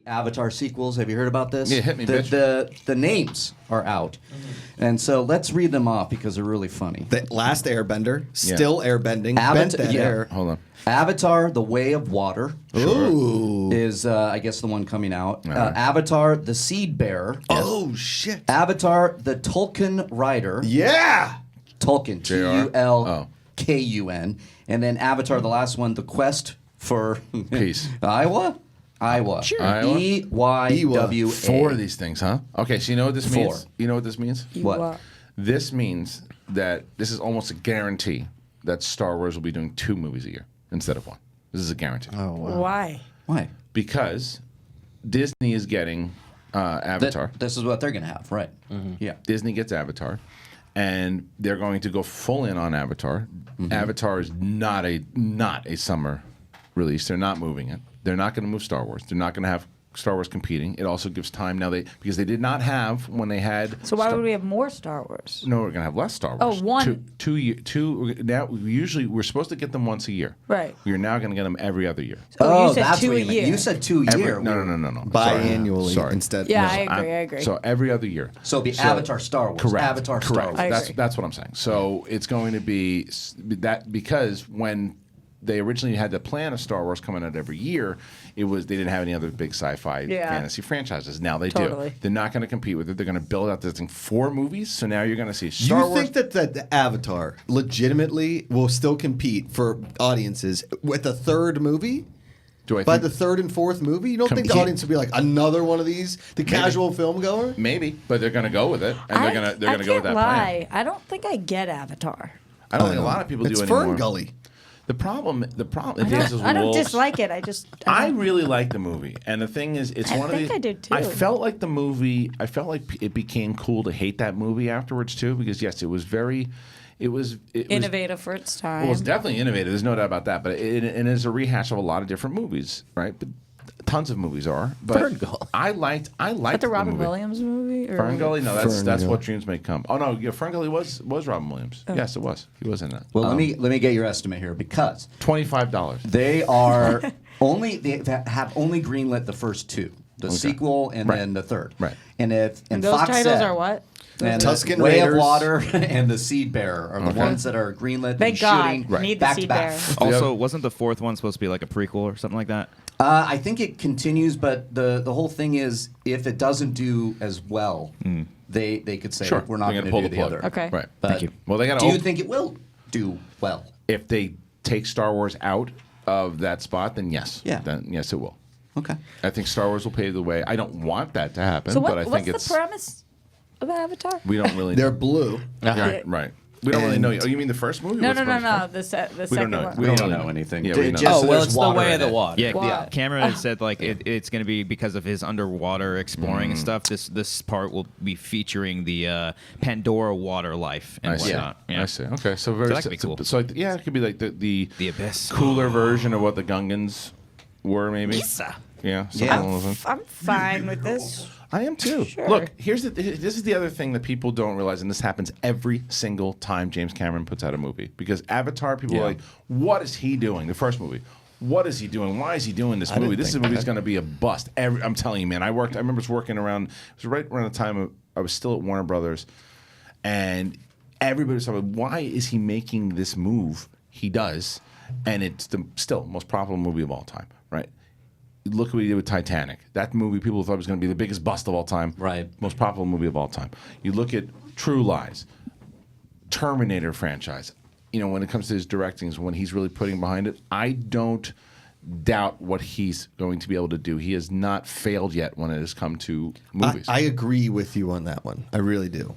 Avatar sequels. Have you heard about this? Yeah, hit me, bitch. The names are out. And so let's read them off because they're really funny. The Last Airbender, still airbending, bent that air. Hold on. Avatar, The Way of Water. Ooh. Is, I guess, the one coming out. Avatar, The Seed Bearer. Oh, shit. Avatar, The Tolkien Rider. Yeah. Tolkien, J.R.? Tulkun. And then Avatar, the last one, The Quest for... Peace. Iowa? Sure. EYWA. 4 of these things, huh? Okay, so you know what this 4. means? You know what this means? What? This means that this is almost a guarantee that Star Wars will be doing 2 movies a year instead of 1. This is a guarantee. Oh, wow. Why? Why? Because Disney is getting Avatar. This is what they're going to have, right? Mm-hmm. Yeah. Disney gets Avatar, and they're going to go full in on Avatar. Mm-hmm. Avatar is not a summer release. They're not moving it. They're not going to move Star Wars. They're not going to have Star Wars competing. It also gives time now because they did not have when they had. So why would we have more Star Wars? No, we're going to have less Star Wars. Oh, one. Two. Now we're supposed to get them once a year. Right. We are now going to get them every other year. Oh, you said that's 2 what a you meant. year. You said 2 a year. No. Biannually Sorry. instead. Yeah, no. I agree. So every other year. So it'll be Avatar Star Wars. Correct. Avatar Star Correct. Wars. That's what I'm saying. So it's going to be that because when they originally had the plan of Star Wars coming out every year, they didn't have any other big sci-fi fantasy franchises. Now they do. They're not going to compete with it. They're going to build out this thing 4 movies. So now you're going to see Star Wars. You think that the Avatar legitimately will still compete for audiences with a 3rd movie? By the 3rd and 4th movie? You don't think the audience will be like, another one of these? The casual film goer? Maybe, but they're going to go with it, and they're going to go with that plan. I don't think I get Avatar. I don't think a lot of people do it's anymore. Fern Gully. The problem. I don't dislike it. I really like the movie, and the thing is, it's one of these. I did too. I felt like the movie. I felt like it became cool to hate that movie afterwards too, because yes, it was very. It was innovative for its time. Well, it's definitely innovative. There's no doubt about that. But it is a rehash of a lot of different movies, right? But tons of movies are. But I liked But the Robin Williams movie? Or? Ferngully? No, that's What Dreams May Come. Oh no, yeah, Ferngully was Robin Williams. Oh. Yes, it was. He was in that. Well, let me get your estimate here because $25. They are they have only greenlit the first 2, the sequel and then the 3rd. Right. And those Fox titles are what? And Tusken Way Raiders. of Water and the Seed Bearer are the ones that are greenlit. Thank and God. Need the Seed Bearer. Also, wasn't the 4th one supposed to be like a prequel or something like that? I think it continues, but the whole thing is if it doesn't do as well, they could say we're not going to pull do the the plug. other. Okay. Right. But Thank you. Well, they got. Do you think it will do well? If they take Star Wars out of that spot, then yes. Yeah. Then yes, it will. Okay. I think Star Wars will pave the way. I don't want that to happen, So but I think what's the premise of Avatar? we don't really. They're blue. Right. We don't really know. Oh, you mean the first movie? No. What's The second know. one. We don't know anything. Yeah, we know. Just well, there's it's the water way in of the it. water. Yeah, Cameron has said like it's going to be because of his underwater exploring and stuff. This part will be featuring the Pandora water life and whatnot. I see. Okay, so very. that could be cool. So it could be like the abyss, cooler version of what the Gungans were, maybe. Yeah. I'm fine with this. I am too. Sure. Look, this is the other thing that people don't realize, and this happens every single time James Cameron puts out a movie. Because Avatar, people are like, what is he doing? The first movie. What is he doing? Why is he doing this movie? This movie's going to be a bust. I'm telling you, man. I remember working around, it was right around the time I was still at Warner Brothers, and everybody was talking, why is he making this move? He does, and it's the still most profitable movie of all time, right? Look what he did with Titanic. That movie, people thought was going to be the biggest bust of all time. Right. Most profitable movie of all time. You look at True Lies, Terminator franchise. You know, when it comes to his directing, when he's really putting behind it, I don't doubt what he's going to be able to do. He has not failed yet when it has come to movies. I agree with you on that one. I really do.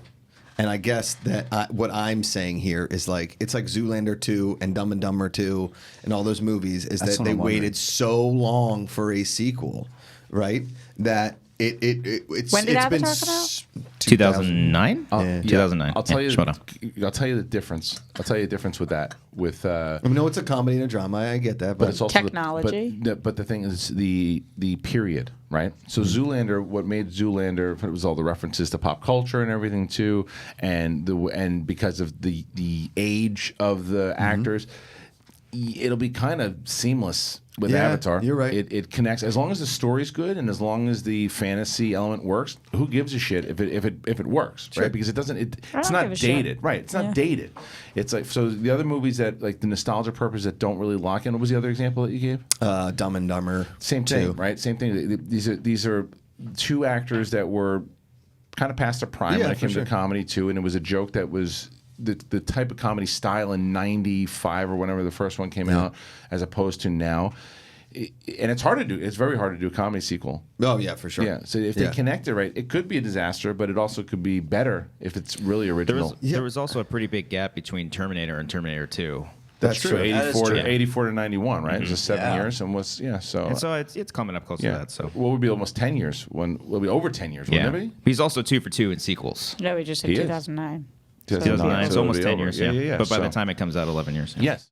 And I guess that what I'm saying here is like it's like Zoolander 2 and Dumb and Dumber 2 and all those movies is that they waited so long for a sequel, right? That it's When did it's Avatar been come out? 2009? Yeah. 2009. I'll tell you. Schmoedown. I'll tell you the difference. I'll tell you the difference with that. With I know it's a comedy and a drama. I get that, but it's also technology. But the thing is the period, right? So Zoolander, what made Zoolander, it was all the references to pop culture and everything too, and because of the age of the actors. it'll be kind of seamless with Yeah, Avatar. you're right. It connects as long as the story's good and as long as the fantasy element works. Who gives a shit if it works, Sure. right? Because it doesn't. It's don't not give a shit. dated, right? It's not dated. It's like so the other movies that like the nostalgia purpose that don't really lock in. What was the other example that you gave? Dumb and Dumber. Same thing, too. right? Same thing. These are two actors that were kind of past their prime Yeah, when it came for sure. to comedy too, and it was a joke that was the type of comedy style in '95 or whenever the first one came out, as opposed to now. And it's hard to do. It's very hard to do a comedy sequel. Oh yeah, for sure. Yeah. So if they connect it right, it could be a disaster, but it also could be better if it's really original. There was also a pretty big gap between Terminator and Terminator 2. That's true. That is 84 true. to 84 to 91, right? It was just 7 Yeah. years, and so. And so it's coming up close to that. So what would be almost 10 years? Will be over 10 years, yeah, wouldn't it be? he's also 2 for 2 in sequels. No, we just He hit is. 2009. 2009, It's so almost it'll 10 be years. over. Yeah. But by the So- time it comes out, 11 years. Yes.